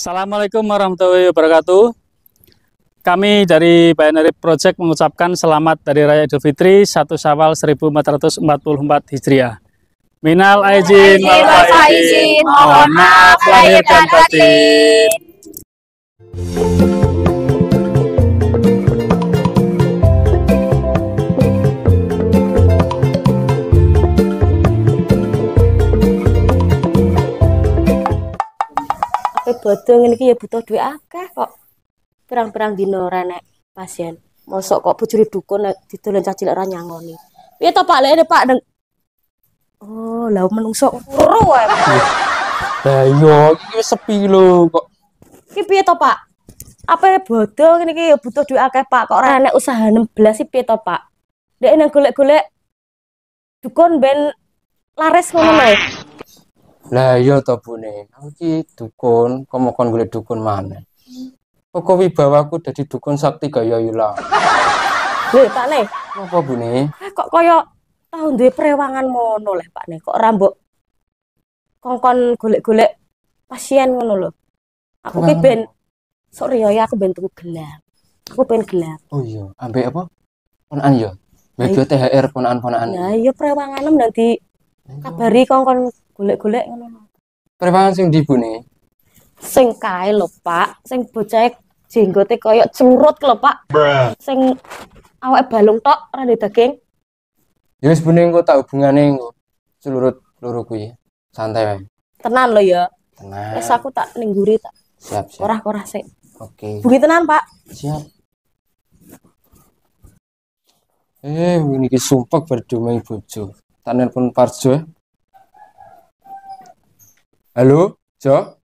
Assalamualaikum warahmatullahi wabarakatuh. Kami dari Binary Project mengucapkan selamat dari Raya Idul Fitri 1 Syawal 1444 Hijriah. Minal aizin wal faizin, mohon maaf lahir dan batin. Bodho ngene iki ya butuh duit akeh kok. Pirang-pirang dina ora nek pasien. Mosok kok bojone dukun nek didolen cah cilik ora nyangoni. Piye to Pak lek Pak Deng? Oh, lha menungso uru wae. Lah iya, iki wis sepi lho kok. Iki piye to Pak? Apa bodho ngene iki ya butuh duit akeh Pak. Kok ora nek usaha 16 sih piye to Pak? Dek nang golek-golek dukun ben laris ngono lho. Lah iya to Bune, aku iki dukun, kok mau kon golek dukun maneh. Kok wibawaku dadi dukun sakti gaya ilang. Lho Pak Ne, Apa Bune? kok kaya tau duwe prewangan mono leh Pak Ne. Kok ora mbok kongkon golek-golek pasien ngono lho. Aku ki ben sok riyo ya aku ben tuku gelang. Aku pengen gelang. Oh iya, ambek apa? Ponakan ya. Beda THR ponakan-ponakan. Nah, iya prewanganem nanti kabari kongkon golek-golek ngono. Prewangan sing ndi Bune? Sing kae lho, Pak. Sing bocah jenggote koyo cemrut lho, Pak. Sing awake balung tok, ora ndek daging. Ya wis Bune engko tak hubungane engko. Selurut loro kuwi. Santai wae. Tenan lho ya. Tenang. Wis aku tak ning nguri tak. Siap, siap. Korah-korah sik. Oke. Bungi tenan, Pak. Siap. Ini ki sumpek berdumai bojo. Tak nelpon Parjo. Halo, Jo.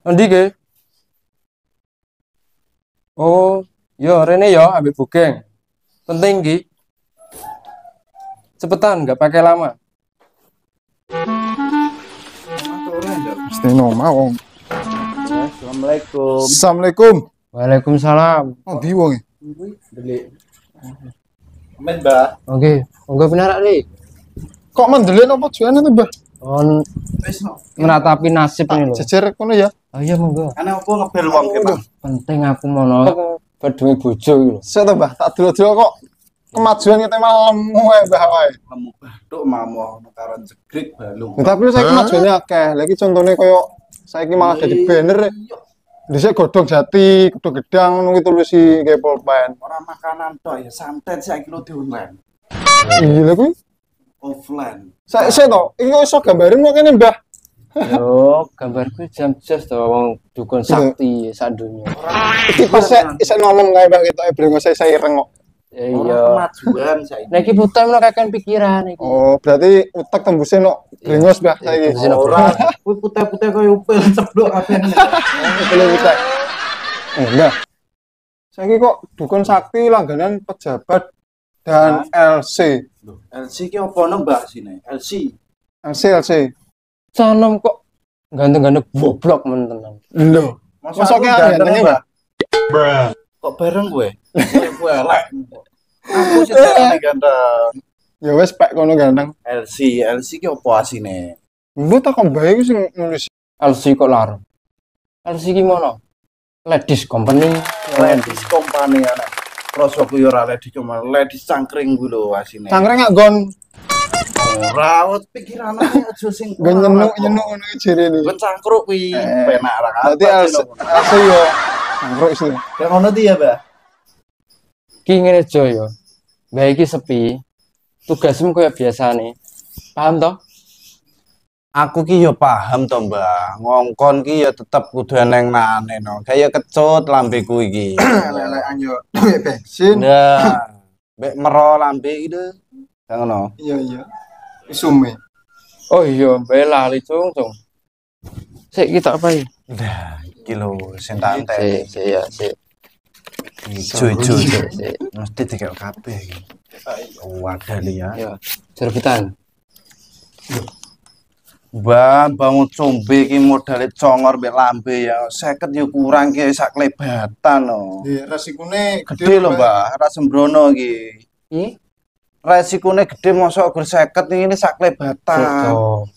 Endi ke? Oh, yo rene yo ambek bugeng. Penting ki. Cepetan, nggak pakai lama. Mesti nomah wong. Assalamualaikum. Assalamualaikum. Waalaikumsalam. Oh, di wong. Delik. Amin, Mbak. Oke, enggak benar Ali. Kok mendelik apa jualan itu, Mbah? On Wis no. menatapi nasib ini loh. Jejer kono ya. Oh iya monggo. Ana aku ngebel wong ki, Pak. Penting aku mono berdua bojo gitu. Saya to, Mbah, tak dulu-dulu kok kemajuan kita malah lemu ae, Mbah wae. Lemu bathuk mamoh karan jegrek balung. Ya, tapi saya kemajuannya akeh. Lagi contohnya koyo saiki malah jadi banner. Dhisik godhong jati, godhong gedang ngono kuwi tulus kayak pulpen. Ora makanan tok ya, santet saiki lho di online. Iya lho kuwi. Offline. Saya to, iki kok iso gambarin kok kene, Mbah. Yo, gambarku jam-jas to wong dukun sakti sak donya. Iki pas saya ngomong kae Mbah ketok brengos saya ireng kok. Ya Ora iya. kemajuan saiki. Nek iki buta menawa kakek pikiran iki. Oh, berarti utek tembusnya no brengos Mbah saiki. Ora kuwi putih-putih koyo upil ceblok kabeh. Boleh utek. Enggak. Saiki kok dukun sakti langganan pejabat dan LC. Lho, LC ki opo nang Mbak sine? LC. LC. Sanom kok ganteng-ganteng goblok men tenan. Lho. Masa ki gantengnya, Mbak? Kok bareng kowe? Kowe elek. Aku sih ganteng. Ya wis pek kono ganteng. LC ki opo asine? Mbok tak kok bae iki sing nulis. LC kok larang. LC ki mono. Ladies company. Ladies company ana. Kroso ku yo ora ladies cuma ladies cangkring ku lho asine. Cangkring gak gon Ora pikiran aja sing nyenuk ngono iki jerene. Gue cangkruk kuwi penak ra kan. Berarti LC yo cangkruk sih. Ya ngono ti ya, Mbak. Ki ngene Jo yo. Mbak iki sepi. Tugasmu koyo biasane. Paham toh? Aku ki yo paham to, Mbak. Ngongkon ki ya tetep kudu eneng-nane no. Kayak kecut lambeku iki. Lelekan yo bensin. Nah, mbek mero lambe iki lho. Kayak ngono. Iya. Isume. Oh iya, Mbak lali cung. Sik kita apa iki? Nah, iki lho sing tak enteni. Sik ya, sik. Ijo-ijo. Sik. Mesti dikek kabeh iki. Wadah ya. Ya, jerbitan. Mbak, bangun combe iki modale congor mbek lambe ya. 50 yo kurang ki sak klebatan no. Di resikune Gede lho, Mbak. Ora sembrono iki. Ih, Resikone gede mosok gur 50 ini sak klebatan.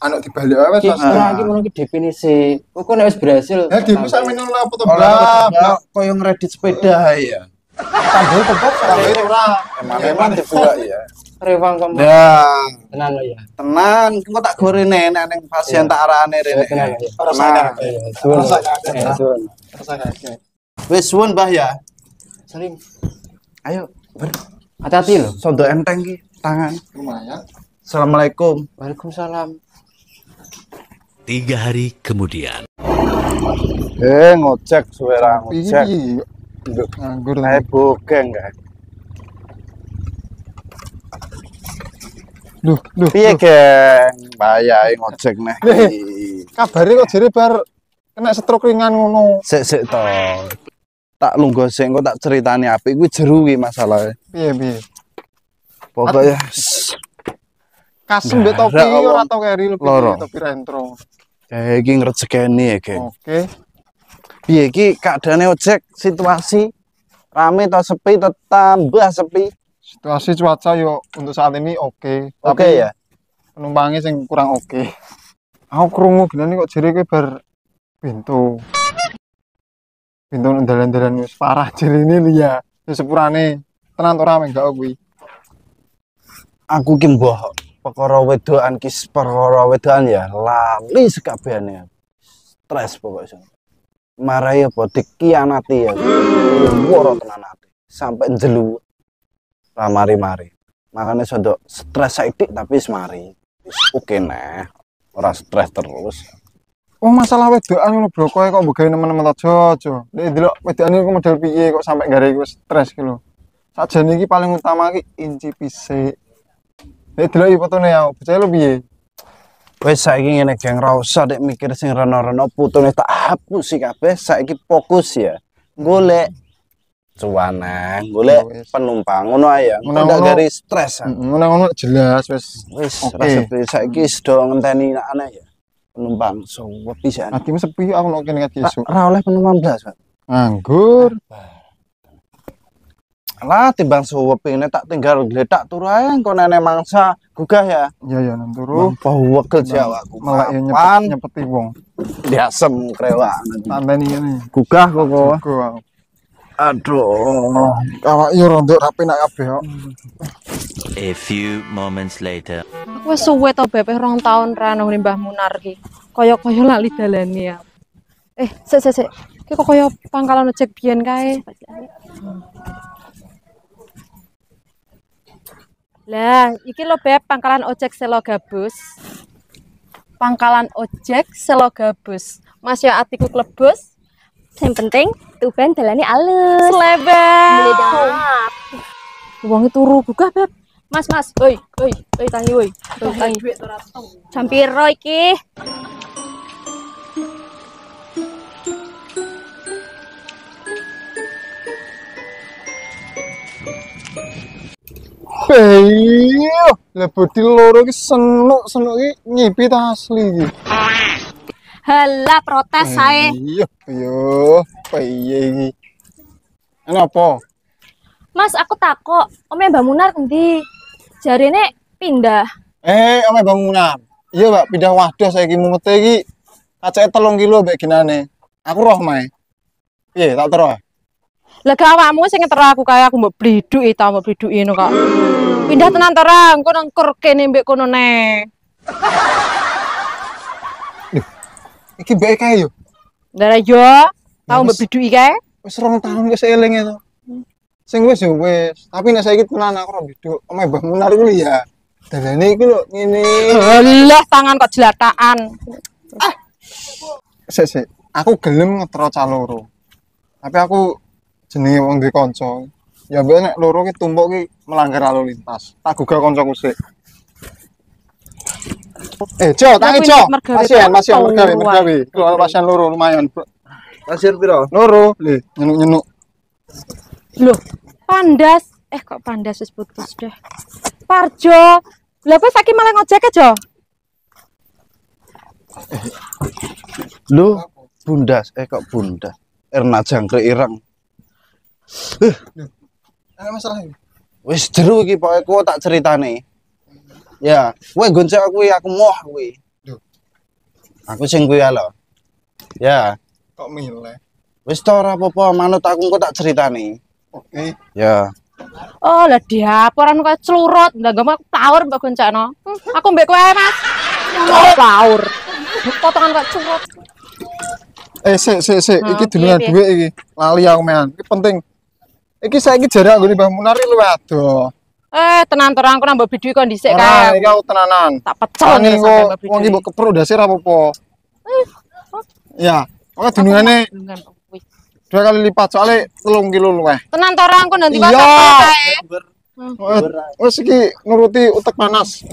Anu dibalik ae wis. Ora iki ngono ki definisi. Kok nek wis berhasil. Ya dhewe sak meneng apa to, Ora Bla? koyo ngredit sepeda ya. Tambah tetep sampe ora. Emang dibuka ya. Rewang kok. Dah, Tenan lo ya. tenan, engko tak gorene nek ning pasien tak arane rene. Tenan lo ya. Tenang. Suwun. Suwun. Wis suwun Mbah ya. Sering. Ayo, Hati-hati lho. sondo enteng ki tangan. Lumayan. Assalamualaikum. Waalaikumsalam. 3 hari kemudian. Ngocek suwe ra ngocek. Piye? Nganggur. Bogeng kan. Duh. Piye, Geng? Bayae ngocek neh. Kabare kok jere bar kena stroke ringan ngono. Sik to. Tak lungguh sik engko tak ceritani apik kuwi jeru ki masalahe. Piye? Pokoknya Kasem mbek topi Nggak, ora tau keri lebih loro. topi rentro. kayak iki ngrejekeni ya, Geng. Oke. Piye iki keadaane ojek situasi rame atau sepi atau tambah sepi? Situasi cuaca yo untuk saat ini oke. Oke ya. Penumpangnya sing kurang oke. Aku krungu gini kok jere kowe bar pintu. Pintu dalan-dalan wis parah jere ini liya. Ya sepurane tenan ora mek gak kuwi. Aku ki mbah perkara wedokan ki perkara wedokan ya lali sekabehane. Stres pokoknya. Marai apa dikianati ya. Woro tenan ati. Sampai njelu. Lah mari-mari. Makanya sodo stres saidik tapi semari. Oke nah. Ora stres terus. Oh masalah wedokan ngono bro, kowe kok mbok gawe nemen-nemen aja. Nek delok wedokane kok model piye kok sampai gare wis stres ki lho. Sakjane iki paling utama ki inci pisik. Nek delok iki fotone ya, bocah lu piye? Wes saiki ngene geng ra usah dek mikir sing reno-reno putune tak hapus sih kabeh saiki fokus ya. Golek cuana, golek Wes. penumpang ngono ae ya. Ngono-ngono. Ndak gari stres. Ngono-ngono jelas wis. Wis Oke. ra sepi saiki sedo ngenteni aneh ya. Penumpang suwe pisan. Hatimu sepi aku nek kene esuk. Ra oleh penumpang blas, Pak. Nganggur. Lah timbang suwe ini tak tinggal gletak turu ae engko nenek mangsa gugah ya. Ya nan turu. Mampu wegel Jawaku. Malah ya Pan nyepeti wong. diasem krewak. Tandani ngene. Gugah kok. Go. Aduh. Awak yo rondok rapi nak kabeh kok. A few moments later. Wes suwe to bebeh 2 tahun ra nang Mbah Munar ki. Kaya-kaya lali dalane ya. Sik. Ki kok kaya pangkalan ojek biyen kae. Lah, iki lho Beb, pangkalan ojek Selo Gabus. Pangkalan ojek Selo Gabus. Mas ya atiku klebus. Yang penting tuban dalane alus. Slebet. Meledak. Wong turu gugah Beb. Mas, oi, tangi woi. Tangi. Jam piro iki? Iya, lah bodi loro ki senuk ki nyipi ta asli iki. Halah protes sae. Iya, piye iki? Ana apa? Mas aku takok, ome Mbak Munar endi? Jarine pindah. Ame bangunan. Iya, Pak, pindah wadah saiki mumete iki. Kacake 3 kilo mbek ginane. Aku roh mae. Piye, tak terus. Lah gak awakmu sing ngetero aku kae aku mbok blidhuki ta, mbok blidhuki ngono kok. Pindah tenan to ra, engko nang kur kene mbek kono ne. Iki bae kae yo. Lah yo, tau mbok blidhuki kae. Wis 2 tahun wis eling itu. Sing wis yo wis, tapi nek saiki tenan aku ora biduk. Ame Mbah Munar iki ya. Dalane iki lho ngene. Lah tangan kok jelatakan. Sik. Aku gelem ngetro cah loro. Tapi aku jenenge wong duwe kanca. Ya mbek nek loro ki tumpuk ki melanggar lalu lintas. Tak gugah kancaku sik. Jo, tangi Jo. Pasien mergawe. Kalau pasien loro lumayan. Pasir piro? Loro, le, nyenuk-nyenuk. Loh, Pandas. Kok Pandas wis putus deh. Parjo. Lah kowe saiki malah ngojek aja. Lu bundas kok bundas. Erna jangkrik ireng. Ada masalah ini. Wis jeru iki pokoke kowe tak ceritane. Ya, kowe gonceng aku moh kuwi. Duh. Aku sing kuwi lho. Ya, Kok milih? wis to ora apa-apa, manut aku engko tak ceritane. Oke. Ya. Oh, lah diaporan kok celurut, ndak gampang taur mbak goncakno. Aku mbek kowe, Mas. Taur. Potongan kok celurut. Sik. Nah, Iki piye, dunia piye? duit iki. Lali aku mean. Iki penting. Iki saiki jare aku Mbah Munar iki luwih adoh. Tenan terang aku nambah video kon dhisik Ora, kae. iki aku tenanan. Tak pecel Ani nih sampe kok mbak wong iki video. mbok kepruk ndase ra apa-apa. Ya, oke dunungane 2 kali lipat soalnya 3 kilo luwih. Tenan terang aku nanti Iya. kae. Wes iki nuruti utek panas.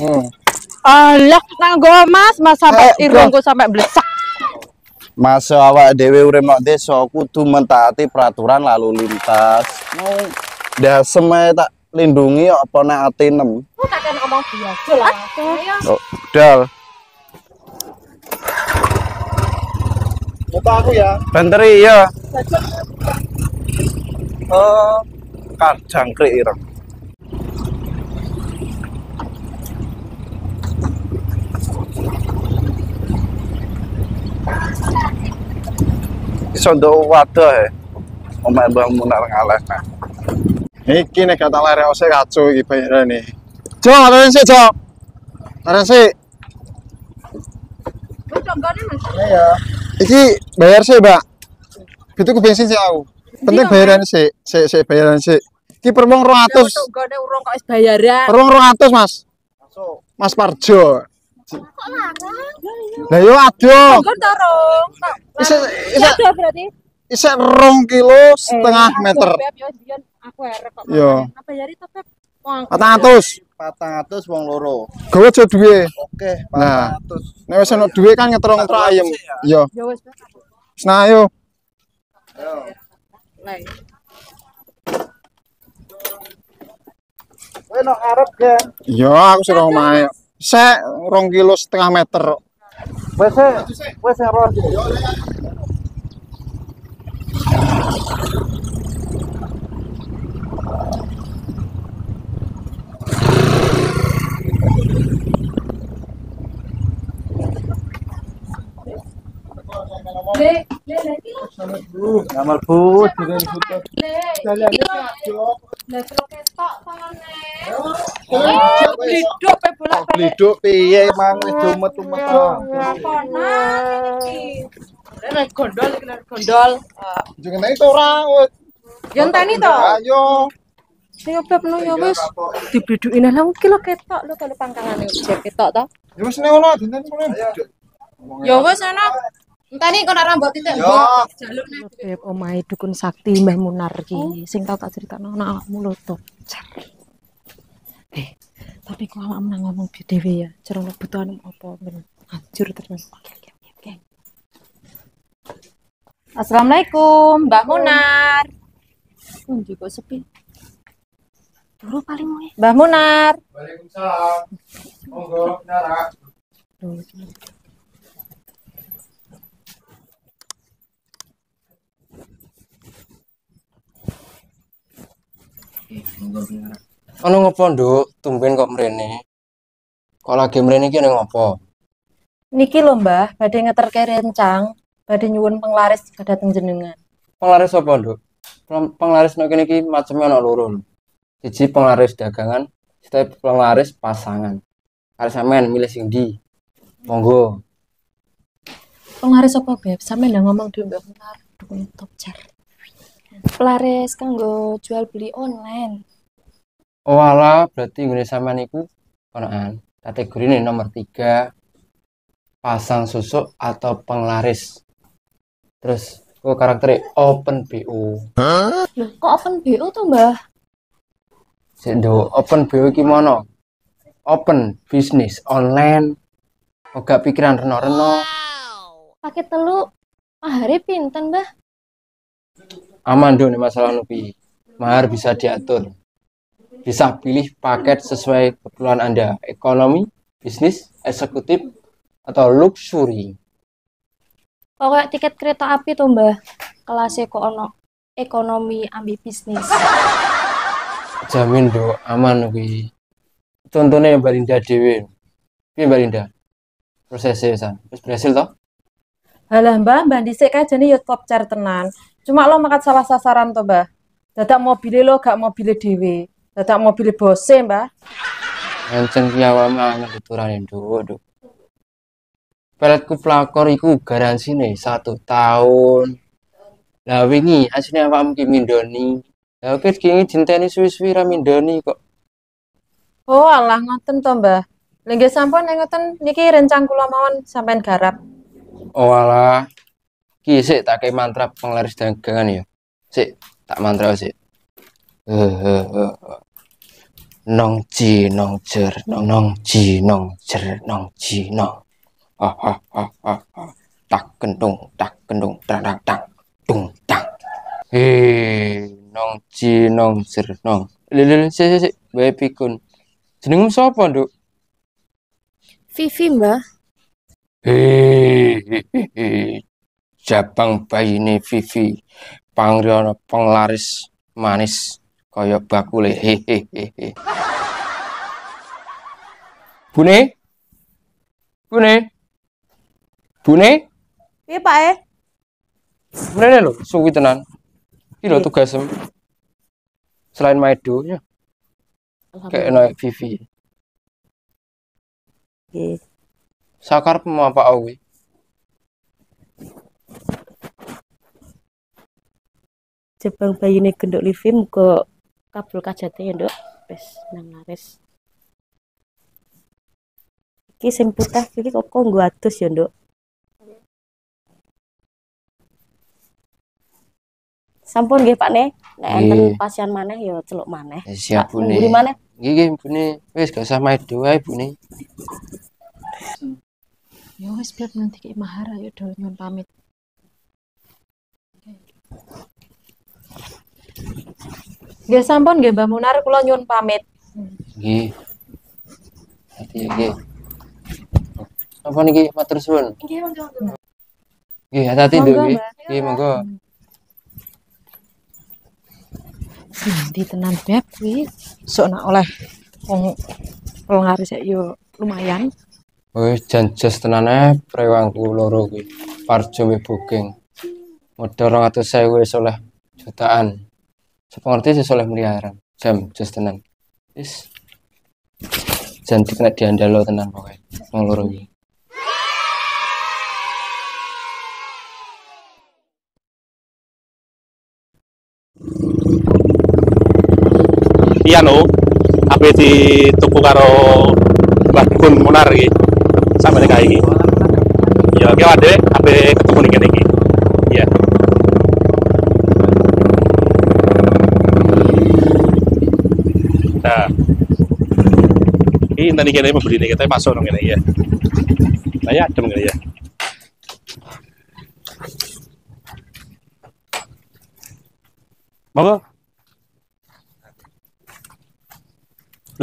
Alah, nang go Mas sampai irungku sampai blesak. Masa awak dhewe urip nang desa kudu mentaati peraturan lalu lintas. Mau dasem ae tak lindungi apa nek atinem. Kok tak kena ngomong biasa lah. Ayo. Oh, dal. Muka aku ya. Banteri ya. Jangkrik ireng. Iso ndok wadah e. Omahe Mbah Munar ngaleh. Iki nek kata lere ose kacau iki bayarane. Jo, leren sik, Jo. Leren sik. Iya. Iki bayar sih, Mbak. Itu ke bensin sih aku. Penting bayaran sih, sik bayaran sih. Iki per wong 200. Gone urung kok wis bayaran. Per wong 200, Mas. Mas Parjo. Lah yo aduh. Kon tarung. Isek Berarti. isek 2,5 kilo meter. Aku arep kok. Yo. Apa yari to, Beb? Wong 400. 400 wong loro. Gawe aja duwe. Oke, Nah. 400. Nek wis ono duwe kan ngetro-ngetro ayem. Yo. Ya wis, Beb. Wis nah ayo. Lah. Kowe nok arep ya. Iya, aku sing omahe. Sek 2,5 kilo meter. Wes ora. Ngamal bu, dengan foto. Hidup e bolak Bliduk piye mang wis dumet-dumet. Nek gondol iki nek gondol. Jangan naik to ora. Yo enteni to. Ayo. Sing Beb no ya wis dibiduki lah iki lho ketok lho kalau pangkangane ojek ketok to. Ya wis nek ono dinten kono. Ya wis ana. Enteni kok nek rambut titik Ya. mbok jaluk nek Beb omahe dukun sakti Mbah Munar iki sing tau tak critakno ana awakmu lho to. Tapi kok awakmu nang ngomong dhewe ya, jero kebutuhan apa ben hancur terus. Oke. Assalamualaikum, Mbak Munar. Kunci kok sepi. Turu paling mau ya. Mbak Munar. Waalaikumsalam. Monggo, Nara. Ono ngopo, Nduk? Tumben kok mrene. Kok lagi mrene iki ning ngopo? Niki lho Mbah, badhe ngeterke rencang, badhe nyuwun penglaris kadhateng jenengan. Penglaris apa, Nduk? Penglaris nek kene iki maceme ono loro lho. Siji penglaris dagangan, siji penglaris pasangan. Arep sampean milih sing ndi? Monggo. Penglaris apa Beb? Sampe ndak ngomong dhewe Mbak Munar, dukun top jar. Penglaris kanggo jual beli online. Oh alah, berarti ngene sampean iku konoan. Kategorine nomor 3 pasang susuk atau penglaris. Terus kok karaktere open BO. Loh, kok open BO tuh Mbah? Sik nduk, open BO iki mono. Open bisnis online. Ora pikiran reno-reno. Paket telu mahare pinten Mbah? Aman dong nih masalah nupi. Mahar bisa diatur. Bisa pilih paket sesuai keperluan Anda. Ekonomi, bisnis, eksekutif, atau luxury. Pokoknya tiket kereta api tuh Mbah. Kelasnya kok ono ekonomi ambil bisnis. Jamin do aman kuwi. Contohnya Mbak Linda dhewe. Piye Mbak Linda? Prosesnya san. Wis berhasil toh? Halah mbah dhisik kae jane yo top char tenan. Cuma lo makat salah sasaran to, Mbah. Dadak mobile lo gak mobile dhewe. Dadak mobile bose, Mbah. Encen ki awake angel tuturane nduk. Peletku pelakor iku garansine 1 tahun. Lah wingi asline awakmu ki mindoni. Lah oke ki dinteni suwi-suwi ra mindoni kok. Oh, alah ngoten to, Mbah. Lha nggih sampun nek ngoten niki rencang kula mawon sampean garap. Oh alah. Ki sik tak kei mantra penglaris dagangan ya. Sik tak mantra sik. Nong ji nong jer nong ji nong jer nong ji nong. Tak kendung tang tang tung tang. Nong ji nong jer nong. Lho sik bae pikun. Jenengmu sapa, Nduk? Vivi, Mbah. Jabang bayine Vivi. Pangriyana penglaris manis kaya bakule. Bune? Piye, Pak e? Mrene lho, suwi tenan. Iki lho tugasem. Selain Maido ya, kayak naik Vivi. Nggih. Sakarepmu apa kuwi? Jebang bayine genduk Livi muga kabul kajate ya, Nduk. Wis nang laris. Iki sing putih iki kok nggo adus ya, Nduk. Sampun nggih, Pak Ne. Nek enten Nggih. pasien maneh ya celuk maneh. Siap Pak, Bune. ngguri maneh. Nggih, Bune. Wis gak usah Maido ae, Bune. Ya wis biar nanti ki mahar ayo dol nyuwun pamit. Nggih sampun nggih Mbah Munar kula nyuwun pamit. Nggih. Hati ya, nggih. Apa niki matur suwun? Nggih, monggo. Nggih, hati-hati Nduk Monggo, nggih. Mbak. Nggih, monggo. Di tenan beb kuwi sok nak oleh wong penglaris yo lumayan. Wis janjes tenan ae prewangku loro kuwi. Parjo mbek booking. Modal 200.000 wis oleh jutaan. Sapa ngerti wis oleh miliaran. Jam jos tenan. Wis. Jan dikena diandalo tenan pokoke. Wong loro iki. Iya no, apa di tuku karo Mbah Gun Munar iki. Sampe kae iki. Ya ki ade apa ketemu ning kene iki. Iya. Nah. Ini tadi kene pembeli nih kita masuk nang kene ya. Nah ya adem kene ya. Monggo.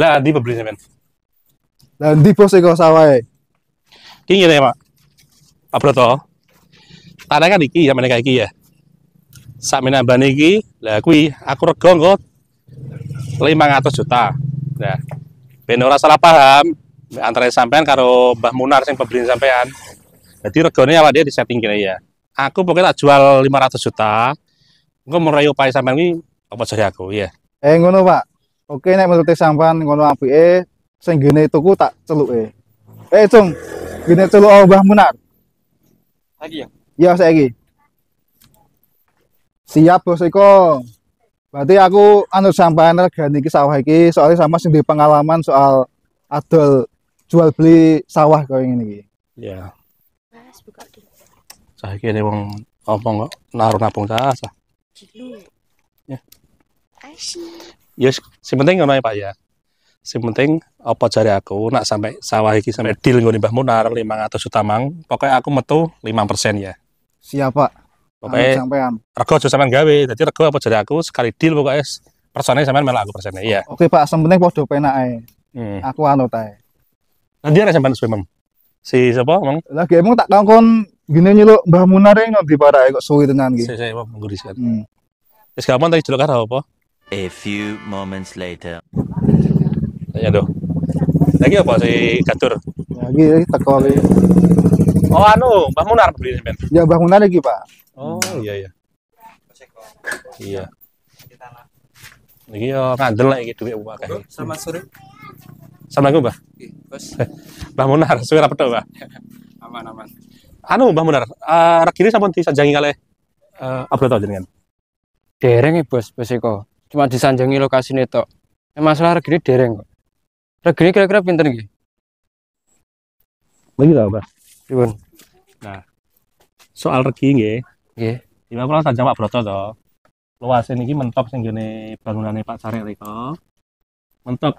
Lah di pembeli sampean. Lah ndi bos iku sawahe? Ki ngene Pak. Pak Broto. Tanah kan iki ya meneh iki ya. Sak menambane iki, lah kuwi aku rego engko 500 juta. Nah, ben ora salah paham antara sampean karo Mbah Munar sing pembeli sampean. Jadi regane awak dia disetting kene ya. Aku pokoknya tak jual 500 juta. Engko merayu pae sampean iki apa jare aku ya. Ngono, Pak. Oke nek menurut sampean ngono apike sing gene tuku tak celuke. Cung, gene celuk Mbah Munar. Lagi ya? Iya saiki. Siap bos Eko. Berarti aku anut sampean regane iki sawah iki soalnya sama sing duwe pengalaman soal adol jual beli sawah kaya ngene iki. Ya. Mas buka di Saiki ini wong ompong kok naruh nabung sah. dulu. Ya. Asyik. Ya sing penting ngono ae Pak ya. Sing penting apa jare aku nak sampai sawah iki sampai deal nggone Mbah Munar 500 juta mang, pokoknya aku metu 5% ya. Siap, Pak. Anut Pokoknya sampean. rego aja sampean gawe. Dadi rego apa jare aku sekali deal pokoknya persone sampean melok aku persene. Iya. Oke, Pak, sing penting padha penak ae. Hmm. Aku anut ae. Nanti ada sampean suwe, Mam. Si sapa, Mang? Lah ge emang tak kongkon gini nyeluk Mbah Munar e ngendi parake kok suwi tenan iki. Saya mau menggurisikan. Hmm. Wis gampang tadi jeluk karo apa? A few moments later. Ya doh. Lagi apa sih Gatur? Lagi teko iki. Oh anu, Mbah Munar beli sampean. Ya bangunan lagi, Pak. Oh iya iya. Iya. Iki yo ngandel lek iki dhuwit akeh. Sama sore. Assalamualaikum, Mbah. Bos. Mbah Munar, suwe ra petok, Mbah. Aman-aman. Anu Mbah Munar, regine sampun disanjangi kalih Abroto jenengan. Dereng ya bos Eko. Cuma disanjangi lokasine tok. Masalah regine dereng kok. Regine kira-kira pinten nggih? Lagi ta, Mbah? Pripun? Soal regi nggih. Nggih. Gimana kalau sanjang Pak Broto to? Luasnya niki mentok sing gene bangunane Pak Sarek riko. Mentok.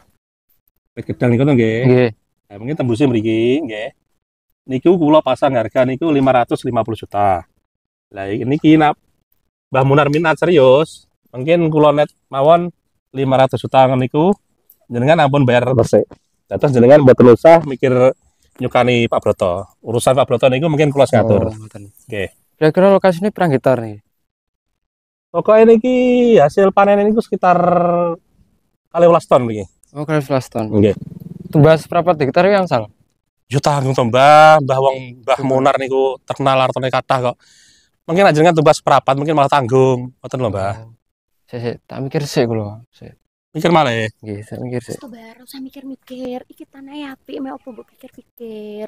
Wit gedang niku to nggih. Nggih. Nah, mungkin tembusnya mriki nggih. Niku kula pasang harga niku 550 juta. Lah niki nak Mbah Munar minat serius, mungkin kula net mawon 500 juta niku jenengan ampun bayar resik. Terus jenengan mboten usah mikir nyukani Pak Broto. Urusan Pak Broto niku mungkin kula sing ngatur. Nggih. Kira-kira lokasine pirang hektar nih? Pokoknya niki hasil panen niku sekitar 12 ton niki. Oh, 12 ton. Nggih. Tumbas berapa hektar yang sang? Juta tanggung to Mbah wong Mbah Munar niku terkenal artone kathah kok. Mungkin ajenengan tumbas seprapat mungkin malah tanggung. Ngoten lho, Mbah. Sik, tak mikir sik kula. Sik. Mikir malah. Nggih, saya mikir sik. Itu baru saya mikir-mikir. Iki tanah apik, mek opo mbok pikir-pikir.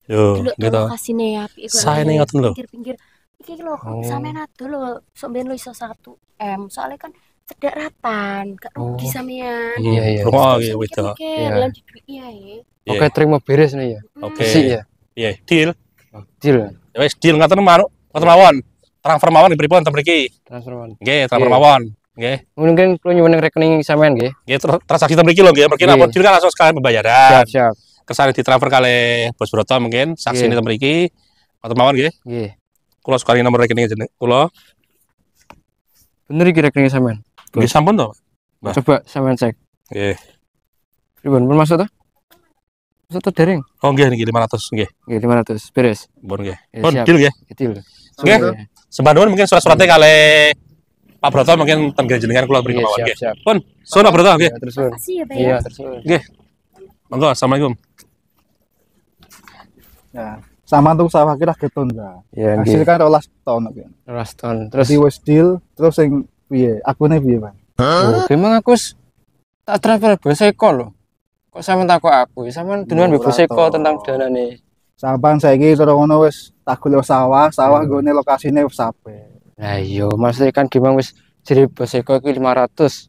Yo, Dulu gitu. lokasine apik iku. Saya nih ngoten lho. Pinggir-pinggir. Iki lho, Oh. sampean ado lho, sok ben lho iso 1 M. Soalnya kan cedak ratan, gak rugi Oh. sampean. Iya, iya. Rungok Terus nggih saya wis to. mikir-mikir, Iya. lan duit iya ya. Oke, terima beres nih ya. Oke. Sik ya. Iya, deal. Deal. Ya wis deal ngoten mawon. Transfer mawon pripun ten mriki? Transferan. Nggih, transfer Nggih. mawon. Nggih. Mungkin perlu nyuwun rekening sampean nggih. Nggih, transaksi ten mriki lho nggih. Mungkin Nggih. ampun deal kan langsung sekalian pembayaran. Siap. Kersane ditransfer kalih Bos Broto mungkin saksi Nggih. ten mriki. Ngoten mawon nggih. Nggih. Kula sukani nomor rekening jeneng kula. Bener iki rekening sampean. Nggih sampun to. Bah. Coba sampean cek. Nggih. Pripun pun masuk to? Masuk to dereng? Oh nggih niki 500 nggih. Nggih, 500. Beres. Bon nggih. Ya, Bon siap. deal nggih. Deal. Nggih. Sembanun mungkin surat-suratnya kalih Pak Broto mungkin ten jenengan kula beri Iya, mawon siap, nggih. siap. Pun, sun Pak Broto nggih. Iya, terus suwun. Makasih ya, Pak. Iya, terus suwun. Monggo, assalamualaikum. Ya, sama tuh sawah kita getun ta. Iya, Hasil nggih. kan 12 ton iki. 12 ton. Terus Jadi wis deal, terus sing piye? Akune piye, Bang? oh, memang aku tak transfer Bos Eko lho. Kok sampean takok aku? Sampean duluan Oh, Bos ora Eko to. tentang danane. Sampan saiki terus ngono wis tak golek sawah gone lokasine wis apik. Lah iya, maksudnya kan gimana wis jadi Bos Eko iki 500.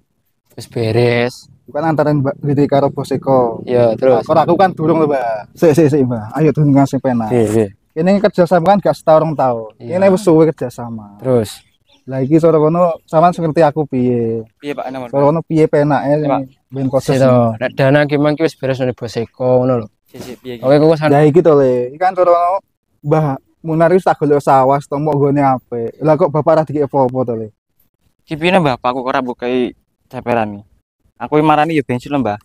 Wis beres. Bukan antara Mbak Gede karo Bos Eko. Ya, terus. Kalau aku kan durung lho, Mbak. Sik, Mbak. Ayo tunjukkan sing penak. Iya. Ini kerjasama kan gak setahun tahun. Iya. Ini wis suwe kerjasama. Terus. Lah iki sore kono sampean ngerti aku piye. Piye Pak nomor? Sore kono piye penake Pak. ben koses. Itu, nek dana gimana iki wis beres nang Bos Eko ngono lho. Oke, kok wis Ya iki to le. Iki kan sore kono Mbah Munar wis tak golek sawah tomok gone apik. Lah kok bapak ra dikek apa-apa to le. Ki piye Mbah, aku ora bukai ceperan iki. Aku marani ya bensin lho, Mbah.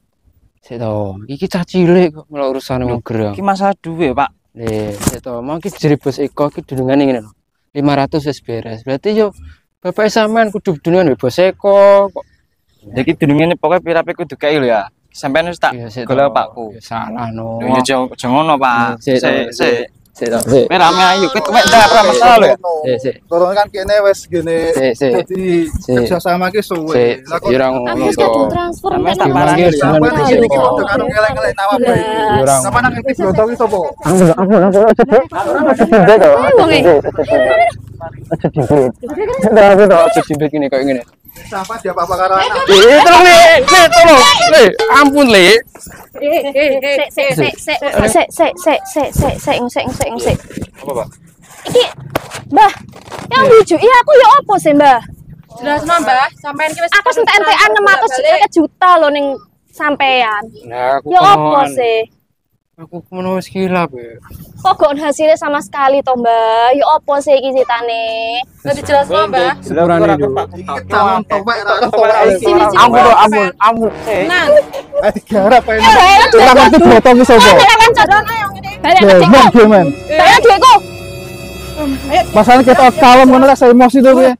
sik to. Iki cah cilik kok malah urusan wong gerang. Iki masalah duwe, Pak. Sik to. Mau iki jere Bos Eko iki dulungane ngene lho. 500 wis beres. Berarti yo bapak sampean kudu dulungan Bos Eko kok. Jadi dunungene pokoke pirape kudu kae lho ya. Sampeyan wis tak Iya, sik golek to. Pakku. Ya salah no. Lho ya aja ngono, Pak. Sik to, Sik. Sik to. Sik. Kowe rame ayo, kowe tuwek ndak ora masalah lho ya. Sik. Sore kan kene wis gene Sik. dadi kerjasama ki suwe. Sik. Lah kok Yo ora Aku ngono wis to. kadung transfer Sampeyan nek tak nang parani Iya, lho. sampeyan sampean iki iki kok. kok karo ngelek-ngelek nama bae. Yo ora Sampeyan nang iki bloto ki sapa? Ini kayak gini. Sampeyan dia apa karo anak? Tolong tolong, ampun le. Sek. Apa, Pak? Iki, Mbah, yang lucu, iya aku ya apa sih, Mbah? Jelasno, Mbah, sampean iki wis Aku sentek-entekan 600 juta loh ning sampean. Nah, aku Ya apa kemohon. sih? Aku kemohon wis kilap ya. Kok gak hasilnya sama sekali toh, Mbah? Ya apa sih iki ceritane? Nanti jelasno, Mbah. Sepurane dulu. Iki tangan topek ra Sini, sini. Ampun. Nah, Eh digarap ae. Bayar Ora ngerti bloto ki sapa? Bayar Lah, duitku. Mbak Gilman. Bayar duitku. Masalah kita kalem ngono lah saya emosi to piye.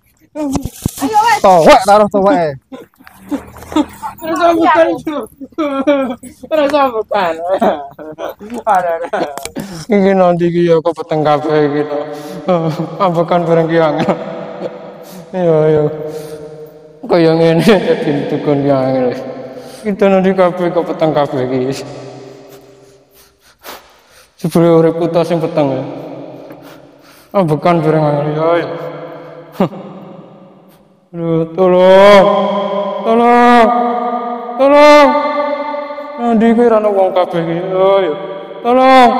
Towek taruh towek. Rasa bukan itu. Rasa bukan. Ada. Iki nanti iki ya kok peteng kabeh gitu. Ambekan bareng ki angel. Iya. Kaya ngene dadi dukun ki angel. Kita nanti kabeh kok peteng kabeh iki. Jebule uripku ta sing peteng ya. Ambekan bareng angel ya. Aduh, tolong. Tolong. Nanti kowe ra ono wong kabeh iki. Ayo. Tolong.